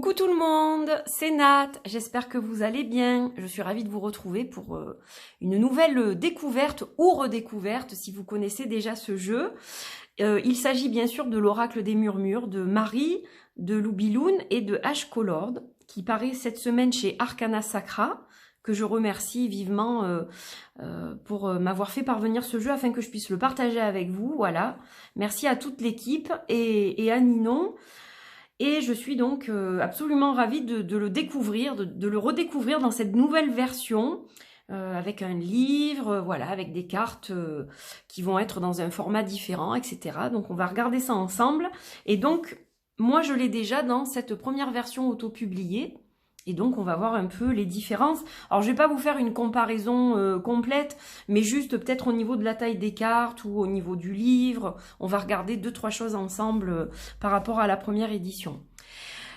Coucou tout le monde, c'est Nat, j'espère que vous allez bien. Je suis ravie de vous retrouver pour une nouvelle découverte ou redécouverte si vous connaissez déjà ce jeu. Il s'agit bien sûr de l'Oracle des Murmures de Marie, de Loubiloun et de H-Colord qui paraît cette semaine chez Arcana Sacra, que je remercie vivement pour m'avoir fait parvenir ce jeu afin que je puisse le partager avec vous. Voilà, merci à toute l'équipe et à Ninon. Et je suis donc absolument ravie de le découvrir, de le redécouvrir dans cette nouvelle version, avec un livre, voilà, avec des cartes qui vont être dans un format différent, etc. Donc on va regarder ça ensemble. Et donc, moi je l'ai déjà dans cette première version auto-publiée. Et donc, on va voir un peu les différences. Alors, je vais pas vous faire une comparaison complète, mais juste peut-être au niveau de la taille des cartes ou au niveau du livre. On va regarder 2-3 choses ensemble par rapport à la première édition.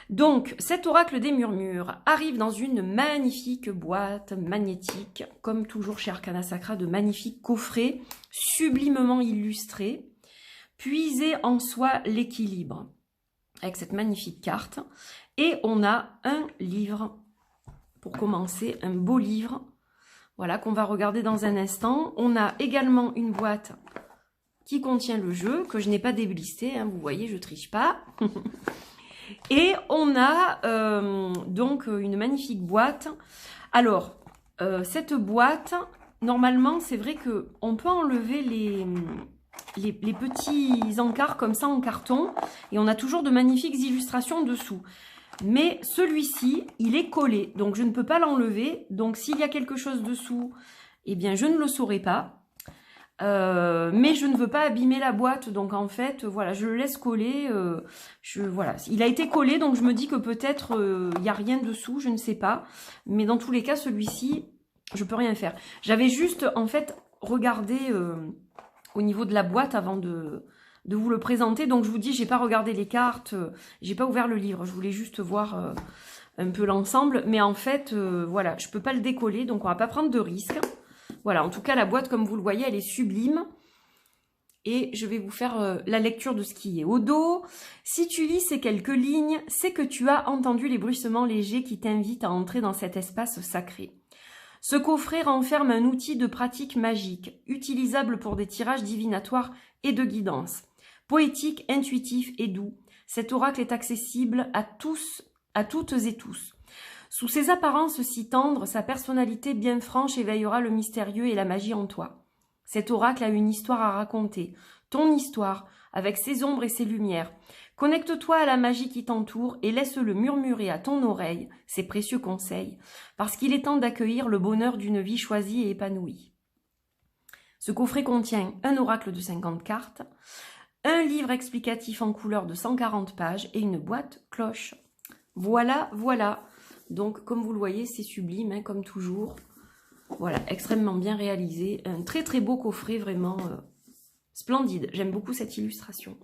Donc, cet oracle des murmures arrive dans une magnifique boîte magnétique, comme toujours chez Arcana Sacra, de magnifiques coffrets sublimement illustrés, puiser en soi l'équilibre avec cette magnifique carte. Et on a un livre, pour commencer, un beau livre, voilà, qu'on va regarder dans un instant. On a également une boîte qui contient le jeu, que je n'ai pas déblisté, hein, vous voyez, je triche pas. Et on a donc une magnifique boîte. Alors, cette boîte, normalement, c'est vrai qu'on peut enlever les petits encarts comme ça en carton, et on a toujours de magnifiques illustrations dessous. Mais celui-ci, il est collé, donc je ne peux pas l'enlever. Donc s'il y a quelque chose dessous, eh bien je ne le saurai pas. Mais je ne veux pas abîmer la boîte, donc en fait, voilà, je le laisse coller. Voilà, il a été collé, donc je me dis que peut-être il n'y a rien dessous, je ne sais pas. Mais dans tous les cas, celui-ci, je peux rien faire. J'avais juste, en fait, regardé au niveau de la boîte avant de vous le présenter. Donc je vous dis, j'ai pas regardé les cartes, j'ai pas ouvert le livre, je voulais juste voir un peu l'ensemble, mais en fait voilà, je peux pas le décoller, donc on va pas prendre de risques. Voilà, en tout cas la boîte, comme vous le voyez, elle est sublime, et je vais vous faire la lecture de ce qui est au dos. Si tu lis ces quelques lignes, c'est que tu as entendu les bruissements légers qui t'invitent à entrer dans cet espace sacré. Ce coffret renferme un outil de pratique magique, utilisable pour des tirages divinatoires et de guidance. Poétique, intuitif et doux, cet oracle est accessible à tous, à toutes et tous. Sous ses apparences si tendres, sa personnalité bien franche éveillera le mystérieux et la magie en toi. Cet oracle a une histoire à raconter, ton histoire, avec ses ombres et ses lumières. Connecte-toi à la magie qui t'entoure et laisse-le murmurer à ton oreille ses précieux conseils, parce qu'il est temps d'accueillir le bonheur d'une vie choisie et épanouie. Ce coffret contient un oracle de 50 cartes, un livre explicatif en couleur de 140 pages et une boîte cloche. Voilà, voilà. Donc, comme vous le voyez, c'est sublime, hein, comme toujours. Voilà, extrêmement bien réalisé. Un très très beau coffret, vraiment splendide. J'aime beaucoup cette illustration.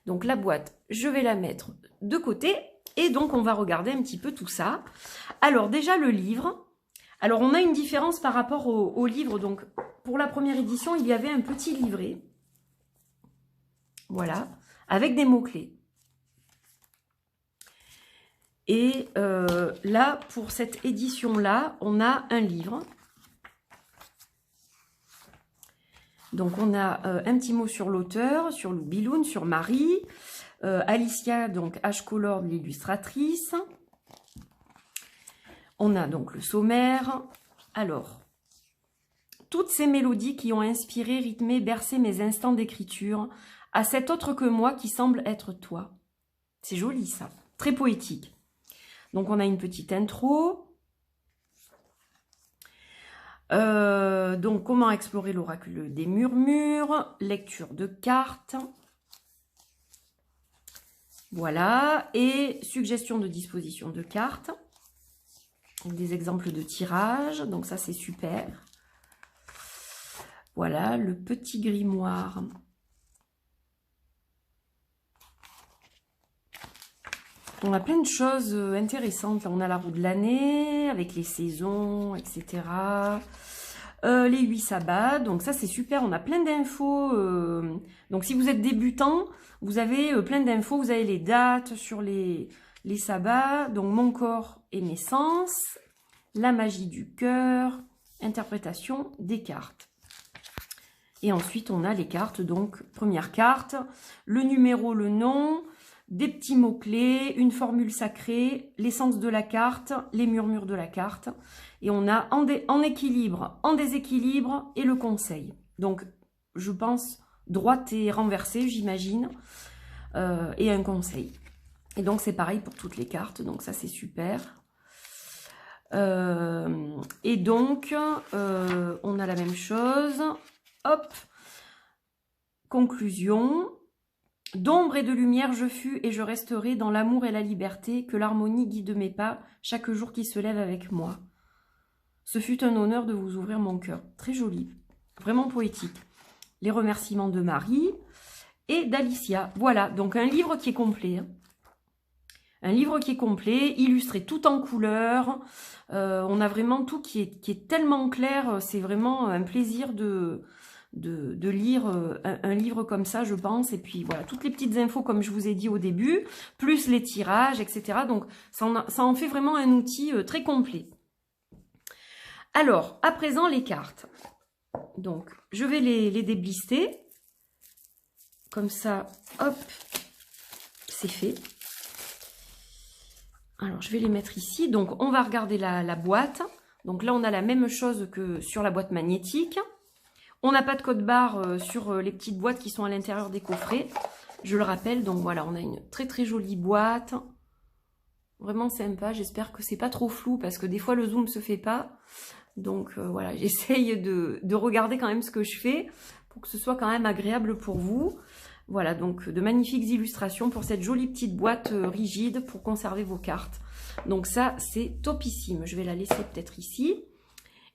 Donc, la boîte, je vais la mettre de côté. Et donc, on va regarder un petit peu tout ça. Alors, déjà, le livre. Alors, on a une différence par rapport au livre. Donc, pour la première édition, il y avait un petit livret. Voilà, avec des mots-clés. Et là, pour cette édition-là, on a un livre. Donc, on a un petit mot sur l'auteur, sur Loubiloun, sur Marie. Alicia, donc H-Colord, l'illustratrice. On a donc le sommaire. Alors, toutes ces mélodies qui ont inspiré, rythmé, bercé mes instants d'écriture, à cet autre que moi qui semble être toi. C'est joli ça, très poétique. Donc on a une petite intro. Donc comment explorer l'oracle des murmures, lecture de cartes. Voilà, et suggestion de disposition de cartes. Des exemples de tirage, donc ça c'est super. Voilà, le petit grimoire. On a plein de choses intéressantes. Là, on a la roue de l'année, avec les saisons, etc. Les 8 sabbats, donc ça c'est super. On a plein d'infos. Donc si vous êtes débutant, vous avez plein d'infos. Vous avez les dates sur les les sabbats, donc mon corps et mes sens, la magie du cœur, interprétation des cartes. Et ensuite, on a les cartes, donc première carte, le numéro, le nom, des petits mots-clés, une formule sacrée, l'essence de la carte, les murmures de la carte. Et on a en équilibre, en déséquilibre et le conseil. Donc, je pense droite et renversée, j'imagine, et un conseil. Et donc, c'est pareil pour toutes les cartes, donc ça, c'est super. Et donc, on a la même chose. Hop, conclusion. D'ombre et de lumière, je fus et je resterai dans l'amour et la liberté, que l'harmonie guide mes pas chaque jour qui se lève avec moi. Ce fut un honneur de vous ouvrir mon cœur. Très joli, vraiment poétique. Les remerciements de Marie et d'Alicia. Voilà, donc un livre qui est complet. Hein. Un livre qui est complet, illustré tout en couleurs. On a vraiment tout qui est tellement clair. C'est vraiment un plaisir de lire un livre comme ça, je pense. Et puis voilà, toutes les petites infos comme je vous ai dit au début, plus les tirages, etc. Donc ça en fait vraiment un outil très complet. Alors, à présent, les cartes. Donc, je vais les déblister. Comme ça, hop, c'est fait. Alors, je vais les mettre ici. Donc, on va regarder la boîte. Donc là, on a la même chose que sur la boîte magnétique. On n'a pas de code barre sur les petites boîtes qui sont à l'intérieur des coffrets. Je le rappelle. Donc voilà, on a une très très jolie boîte. Vraiment sympa. J'espère que c'est pas trop flou parce que des fois, le zoom se fait pas. Donc voilà, j'essaye de regarder quand même ce que je fais pour que ce soit quand même agréable pour vous. Voilà, donc de magnifiques illustrations pour cette jolie petite boîte rigide pour conserver vos cartes. Donc ça, c'est topissime. Je vais la laisser peut-être ici.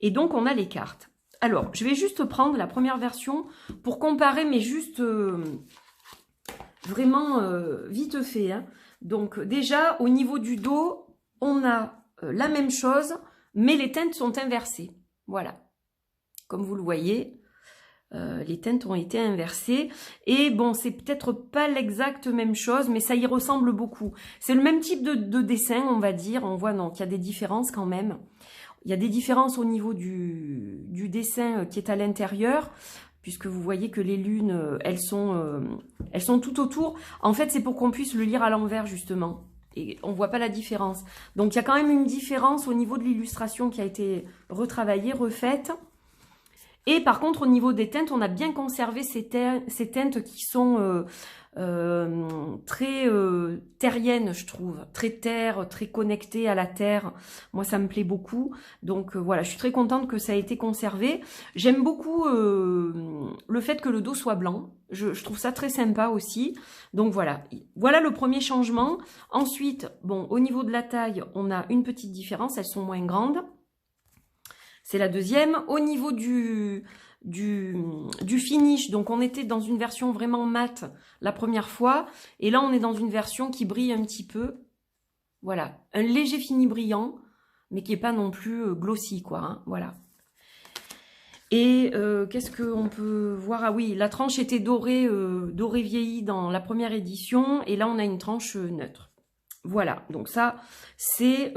Et donc, on a les cartes. Alors, je vais juste prendre la première version pour comparer, mais juste vraiment vite fait. Hein. Donc déjà, au niveau du dos, on a la même chose, mais les teintes sont inversées. Voilà. Comme vous le voyez, les teintes ont été inversées. Et bon, c'est peut-être pas l'exacte même chose, mais ça y ressemble beaucoup. C'est le même type de dessin, on va dire. On voit qu'il y a des différences quand même. Il y a des différences au niveau du dessin qui est à l'intérieur, puisque vous voyez que les lunes, elles sont tout autour. En fait, c'est pour qu'on puisse le lire à l'envers, justement. Et on ne voit pas la différence. Donc, il y a quand même une différence au niveau de l'illustration qui a été retravaillée, refaite. Et par contre, au niveau des teintes, on a bien conservé ces teintes qui sont très terriennes, je trouve. Très terre, très connectées à la terre. Moi, ça me plaît beaucoup. Donc voilà, je suis très contente que ça ait été conservé. J'aime beaucoup le fait que le dos soit blanc. Je trouve ça très sympa aussi. Donc voilà, voilà le premier changement. Ensuite, bon, au niveau de la taille, on a une petite différence. Elles sont moins grandes. C'est la deuxième. Au niveau du finish, donc on était dans une version vraiment mate la première fois. Et là, on est dans une version qui brille un petit peu. Voilà, un léger fini brillant, mais qui n'est pas non plus glossy, quoi. Hein, voilà. Et qu'est-ce qu'on peut voir? Ah oui, la tranche était dorée, dorée vieillie dans la première édition. Et là, on a une tranche neutre. Voilà, donc ça, c'est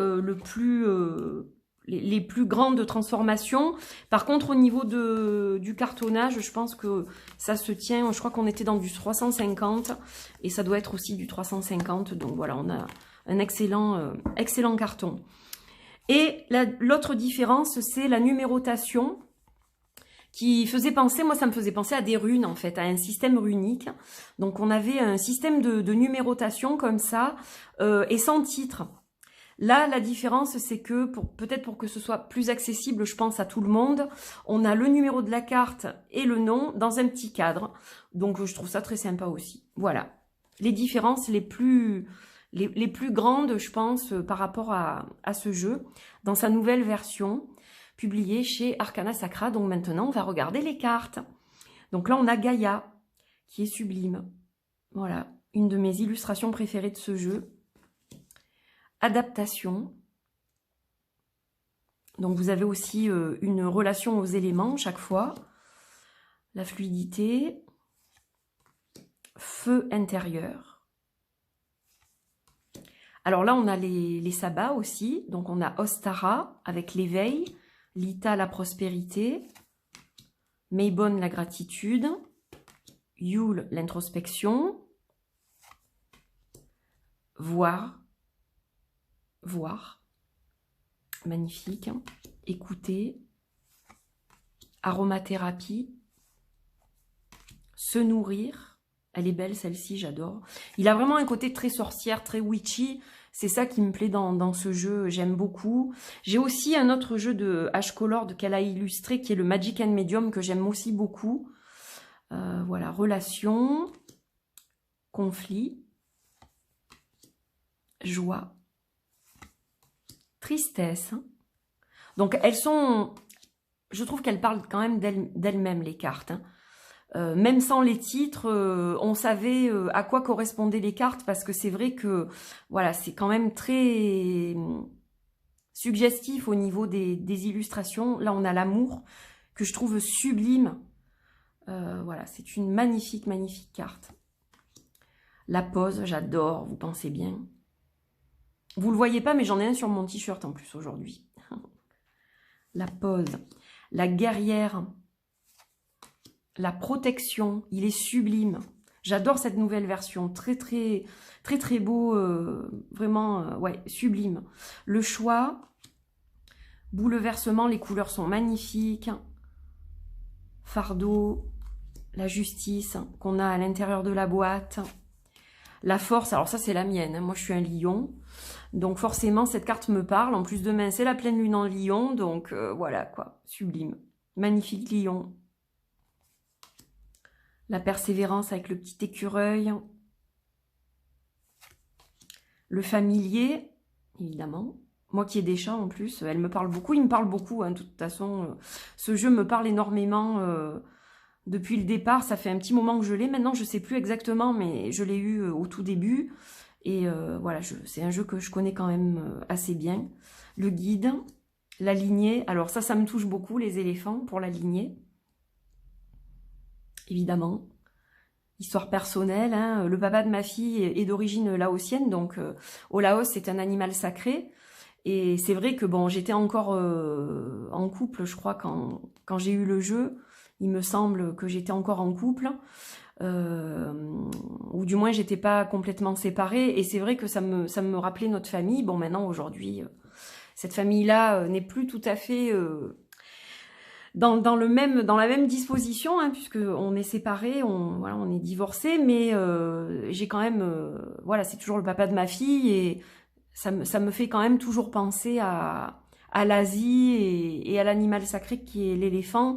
les plus grandes transformations. Par contre, au niveau du cartonnage, je pense que ça se tient. Je crois qu'on était dans du 350 et ça doit être aussi du 350. Donc voilà, on a un excellent carton. Et l'autre différence, c'est la numérotation qui faisait penser, moi ça me faisait penser à des runes en fait, à un système runique. Donc on avait un système de numérotation comme ça et sans titre. Là, la différence, c'est que, peut-être pour que ce soit plus accessible, je pense, à tout le monde, on a le numéro de la carte et le nom dans un petit cadre. Donc, je trouve ça très sympa aussi. Voilà. Les différences les plus grandes, je pense, par rapport à ce jeu, dans sa nouvelle version, publiée chez Arcana Sacra. Donc, maintenant, on va regarder les cartes. Donc là, on a Gaïa, qui est sublime. Voilà. Une de mes illustrations préférées de ce jeu. Adaptation. Donc vous avez aussi une relation aux éléments chaque fois. La fluidité. Feu intérieur. Alors là, on a les sabbats aussi. Donc, on a Ostara avec l'éveil, Lita, la prospérité, Maybon, la gratitude, Yule, l'introspection, voir, magnifique, écouter, aromathérapie, se nourrir. Elle est belle celle-ci, j'adore. Il a vraiment un côté très sorcière, très witchy. C'est ça qui me plaît dans ce jeu, j'aime beaucoup. J'ai aussi un autre jeu de H-Color qu'elle a illustré, qui est le Magic and Medium, que j'aime aussi beaucoup. Voilà, relation, conflit, joie, tristesse. Donc elles sont... Je trouve qu'elles parlent quand même d'elles-mêmes, les cartes. Même sans les titres, on savait à quoi correspondaient les cartes, parce que c'est vrai que voilà, c'est quand même très suggestif au niveau des illustrations. Là, on a l'amour, que je trouve sublime. Voilà, c'est une magnifique, magnifique carte. La pause, j'adore, vous pensez bien. Vous le voyez pas, mais j'en ai un sur mon t-shirt en plus aujourd'hui. La pause. La guerrière. La protection, il est sublime. J'adore cette nouvelle version, très très très très beau, vraiment ouais, sublime. Le choix, bouleversement, les couleurs sont magnifiques. Fardeau, la justice qu'on a à l'intérieur de la boîte. La force, alors ça c'est la mienne, hein. Moi je suis un lion, donc forcément cette carte me parle. En plus demain c'est la pleine lune en lion, donc voilà quoi, sublime. Magnifique lion. La persévérance avec le petit écureuil. Le familier, évidemment. Moi qui ai des chats en plus, elle me parle beaucoup. Il me parle beaucoup, hein, de toute façon. Ce jeu me parle énormément depuis le départ. Ça fait un petit moment que je l'ai. Maintenant, je ne sais plus exactement, mais je l'ai eu au tout début. Et voilà, c'est un jeu que je connais quand même assez bien. Le guide, la lignée. Alors ça me touche beaucoup, les éléphants, pour la lignée. Évidemment. Histoire personnelle, hein. Le papa de ma fille est d'origine laotienne, donc au Laos c'est un animal sacré. Et c'est vrai que bon, j'étais encore en couple, je crois, quand j'ai eu le jeu. Il me semble que j'étais encore en couple, ou du moins j'étais pas complètement séparée. Et c'est vrai que ça me rappelait notre famille. Bon, maintenant aujourd'hui, cette famille-là n'est plus tout à fait dans la même disposition, hein, puisque on est séparés, voilà, on est divorcés, mais j'ai quand même, voilà, c'est toujours le papa de ma fille, et ça me fait quand même toujours penser à l'Asie et à l'animal sacré qui est l'éléphant.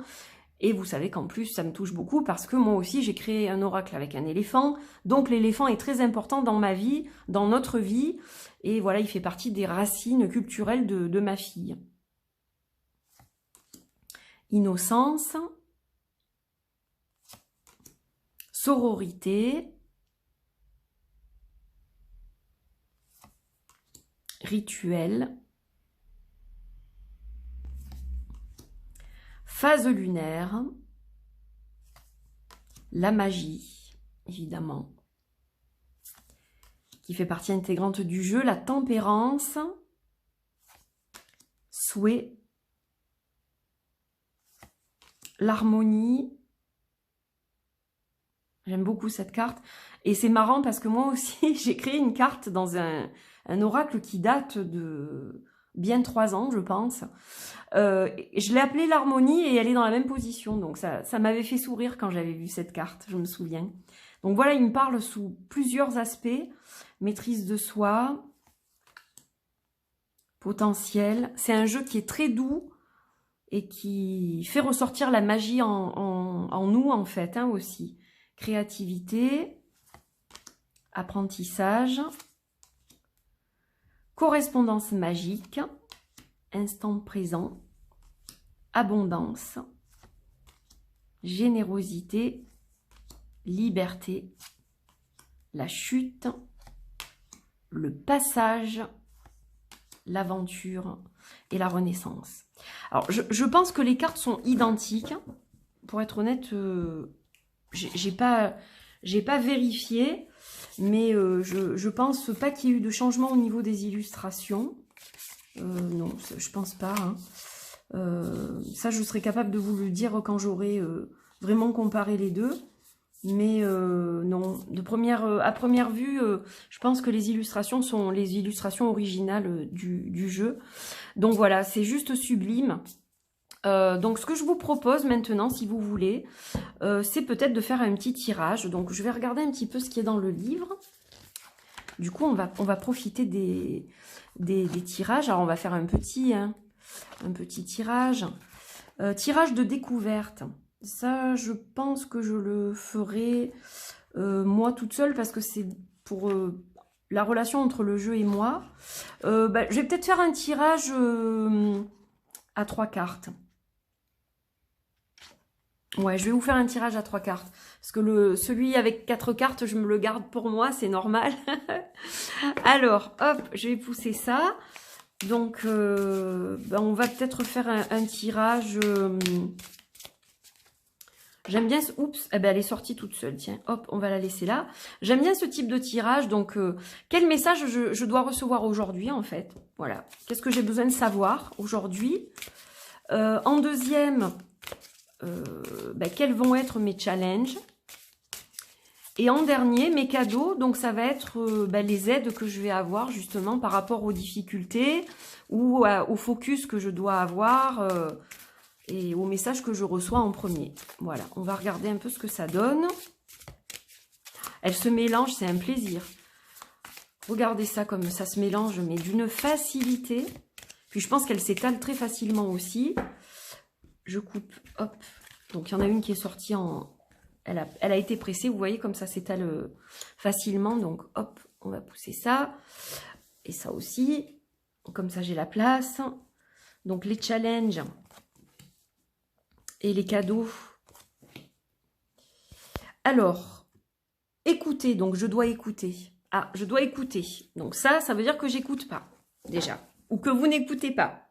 Et vous savez qu'en plus, ça me touche beaucoup parce que moi aussi, j'ai créé un oracle avec un éléphant. Donc l'éléphant est très important dans ma vie, dans notre vie. Et voilà, il fait partie des racines culturelles de ma fille. Innocence, sororité, rituel, phase lunaire, la magie, évidemment, qui fait partie intégrante du jeu, la tempérance, souhait, l'harmonie. J'aime beaucoup cette carte. Et c'est marrant parce que moi aussi, j'ai créé une carte dans un oracle qui date de bien 3 ans, je pense. Je l'ai appelée l'harmonie et elle est dans la même position. Donc ça m'avait fait sourire quand j'avais vu cette carte, je me souviens. Donc voilà, il me parle sous plusieurs aspects. Maîtrise de soi, potentiel. C'est un jeu qui est très doux et qui fait ressortir la magie en nous, en fait, hein, aussi. Créativité, apprentissage, correspondance magique, instant présent, abondance, générosité, liberté, la chute, le passage, l'aventure et la renaissance. Alors, je pense que les cartes sont identiques. Pour être honnête, j'ai pas vérifié. Mais je pense pas qu'il y ait eu de changement au niveau des illustrations. Non, je pense pas. Hein. Ça, je serai capable de vous le dire quand j'aurai vraiment comparé les deux. Mais non, à première vue, je pense que les illustrations sont les illustrations originales du jeu. Donc voilà, c'est juste sublime. Donc ce que je vous propose maintenant, si vous voulez, c'est peut-être de faire un petit tirage. Donc je vais regarder un petit peu ce qui est dans le livre. Du coup, on va profiter des tirages. Alors on va faire un petit tirage. Tirage de découverte. Ça, je pense que je le ferai moi toute seule parce que c'est pour la relation entre le jeu et moi. Je vais peut-être faire un tirage à 3 cartes. Ouais, je vais vous faire un tirage à 3 cartes. Parce que celui avec 4 cartes, je me le garde pour moi, c'est normal. Alors, hop, je vais pousser ça. Donc, on va peut-être faire un tirage... J'aime bien... Oups, elle est sortie toute seule, tiens. Hop, on va la laisser là. J'aime bien ce type de tirage. Donc, quel message je dois recevoir aujourd'hui, en fait? Voilà. Qu'est-ce que j'ai besoin de savoir aujourd'hui? En deuxième... quels vont être mes challenges, et en dernier mes cadeaux. Donc ça va être les aides que je vais avoir justement par rapport aux difficultés ou au focus que je dois avoir et aux messages que je reçois en premier. Voilà, on va regarder un peu ce que ça donne. Elle se mélange, c'est un plaisir. Regardez ça comme ça se mélange, mais d'une facilité. Puis je pense qu'elle s'étale très facilement aussi. Je coupe, hop. Donc, il y en a une qui est sortie en... Elle a été pressée, vous voyez, comme ça s'étale facilement. Donc, hop, on va pousser ça. Et ça aussi. Comme ça, j'ai la place. Donc, les challenges et les cadeaux. Alors, écouter. Donc, je dois écouter. Ah, je dois écouter. Donc, ça veut dire que j'écoute pas, déjà. Ou que vous n'écoutez pas.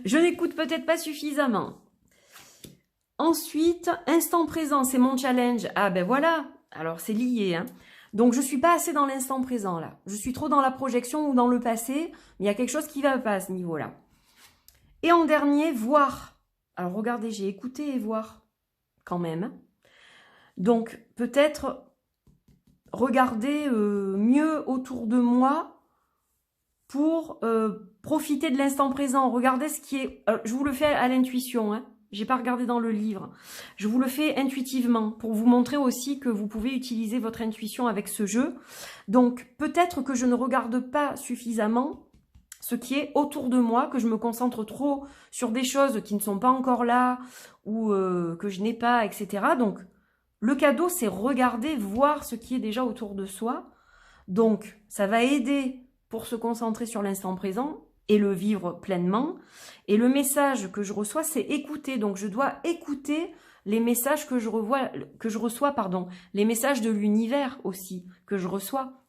Je n'écoute peut-être pas suffisamment. Ensuite, instant présent, c'est mon challenge. Ah ben voilà, alors c'est lié. Hein. Donc je ne suis pas assez dans l'instant présent là. Je suis trop dans la projection ou dans le passé. Mais il y a quelque chose qui ne va pas à ce niveau-là. Et en dernier, voir. Alors regardez, j'ai écouté et voir quand même. Donc peut-être regarder mieux autour de moi pour profiter de l'instant présent. Regardez ce qui est... je vous le fais à l'intuition, hein. J'ai pas regardé dans le livre. Je vous le fais intuitivement pour vous montrer aussi que vous pouvez utiliser votre intuition avec ce jeu. Donc peut-être que je ne regarde pas suffisamment ce qui est autour de moi, que je me concentre trop sur des choses qui ne sont pas encore là ou que je n'ai pas, etc. Donc le cadeau, c'est regarder, voir ce qui est déjà autour de soi. Donc ça va aider pour se concentrer sur l'instant présent et le vivre pleinement. Et le message que je reçois, c'est écouter. Donc, je dois écouter les messages que je reçois, les messages de l'univers aussi que je reçois.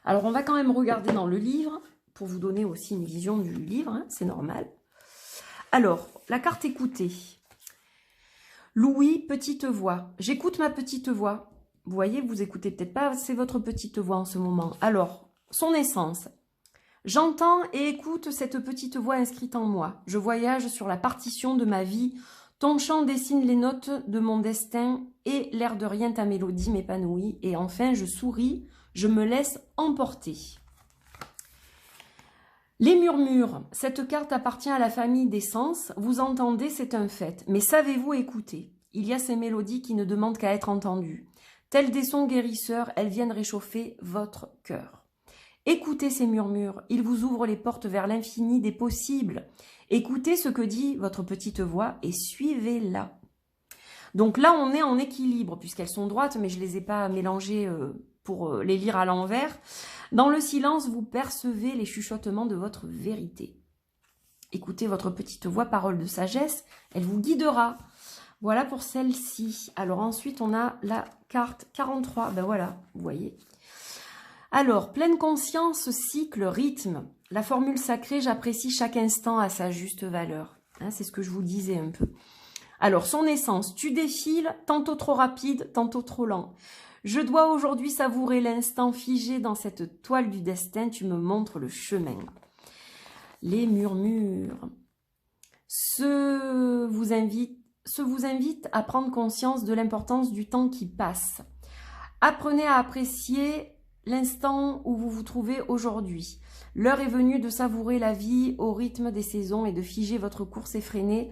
Alors, on va quand même regarder dans le livre pour vous donner aussi une vision du livre, hein, c'est normal. Alors, la carte écouter. Louis, petite voix. J'écoute ma petite voix. Vous voyez, vous écoutez peut-être pas, c'est votre petite voix en ce moment. Alors, son essence. J'entends et écoute cette petite voix inscrite en moi. Je voyage sur la partition de ma vie. Ton chant dessine les notes de mon destin et l'air de rien ta mélodie m'épanouit. Et enfin, je souris, je me laisse emporter. Les murmures. Cette carte appartient à la famille des sens. Vous entendez, c'est un fait. Mais savez-vous écouter? Il y a ces mélodies qui ne demandent qu'à être entendues. Telles des sons guérisseurs, elles viennent réchauffer votre cœur. Écoutez ces murmures, ils vous ouvrent les portes vers l'infini des possibles. Écoutez ce que dit votre petite voix et suivez-la. Donc là, on est en équilibre, puisqu'elles sont droites, mais je ne les ai pas mélangées pour les lire à l'envers. Dans le silence, vous percevez les chuchotements de votre vérité. Écoutez votre petite voix, parole de sagesse, elle vous guidera. Voilà pour celle-ci. Alors ensuite, on a la carte 43. Ben voilà, vous voyez. Alors, pleine conscience, cycle, rythme. La formule sacrée, j'apprécie chaque instant à sa juste valeur. Hein, c'est ce que je vous disais un peu. Alors, son essence, tu défiles, tantôt trop rapide, tantôt trop lent. Je dois aujourd'hui savourer l'instant figé dans cette toile du destin, tu me montres le chemin. Les murmures. Ce vous invite à prendre conscience de l'importance du temps qui passe. Apprenez à apprécier l'instant où vous vous trouvez aujourd'hui. L'heure est venue de savourer la vie au rythme des saisons et de figer votre course effrénée.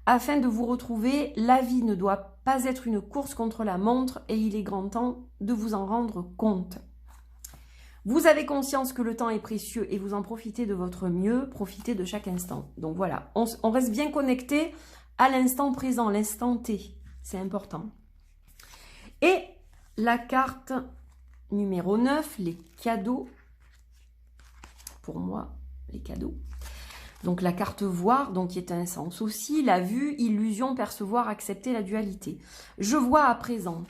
Afin de vous retrouver, la vie ne doit pas être une course contre la montre et il est grand temps de vous en rendre compte. Vous avez conscience que le temps est précieux et vous en profitez de votre mieux, profitez de chaque instant. Donc voilà, on reste bien connecté à l'instant présent, l'instant T. C'est important. Et la carte numéro 9, les cadeaux. Pour moi, les cadeaux. Donc la carte voir, donc qui est un sens aussi, la vue, illusion, percevoir, accepter la dualité. Je vois à présent.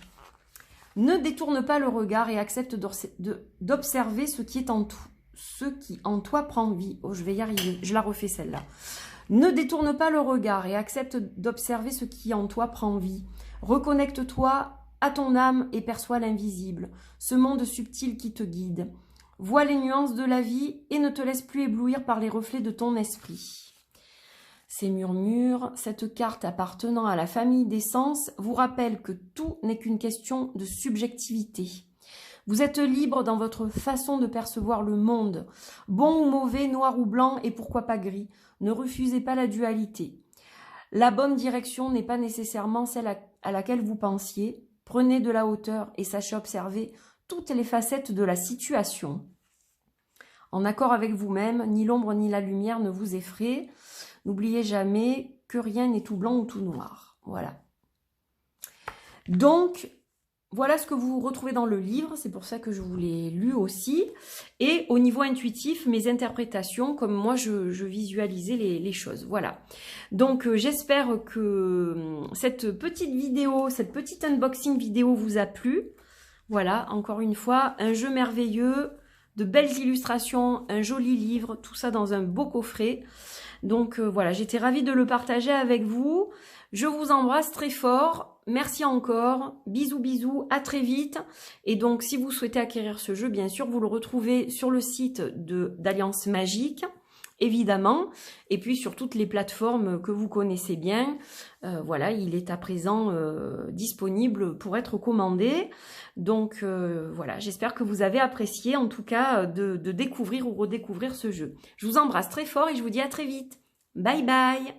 Ne détourne pas le regard et accepte d'observer ce qui en toi prend vie. Oh, je vais y arriver, je la refais celle-là. Ne détourne pas le regard et accepte d'observer ce qui en toi prend vie. Reconnecte-toi à ton âme et perçois l'invisible, ce monde subtil qui te guide. Vois les nuances de la vie et ne te laisse plus éblouir par les reflets de ton esprit. Ces murmures, cette carte appartenant à la famille des sens, vous rappelle que tout n'est qu'une question de subjectivité. Vous êtes libre dans votre façon de percevoir le monde. Bon ou mauvais, noir ou blanc et pourquoi pas gris. Ne refusez pas la dualité. La bonne direction n'est pas nécessairement celle à laquelle vous pensiez. Prenez de la hauteur et sachez observer toutes les facettes de la situation. En accord avec vous-même, ni l'ombre ni la lumière ne vous effraient. N'oubliez jamais que rien n'est tout blanc ou tout noir. Voilà. Donc, voilà ce que vous retrouvez dans le livre. C'est pour ça que je vous l'ai lu aussi. Et au niveau intuitif, mes interprétations, comme moi, je visualisais les choses. Voilà. Donc, j'espère que cette petite vidéo, cette petite unboxing vidéo vous a plu. Voilà, encore une fois, un jeu merveilleux, de belles illustrations, un joli livre, tout ça dans un beau coffret. Donc voilà, j'étais ravie de le partager avec vous. Je vous embrasse très fort. Merci encore. Bisous, bisous. À très vite. Et donc, si vous souhaitez acquérir ce jeu, bien sûr, vous le retrouvez sur le site d'Alliance Magique, évidemment. Et puis, sur toutes les plateformes que vous connaissez bien. Voilà, il est à présent disponible pour être commandé. Donc, voilà, j'espère que vous avez apprécié, en tout cas, de découvrir ou redécouvrir ce jeu. Je vous embrasse très fort et je vous dis à très vite. Bye bye.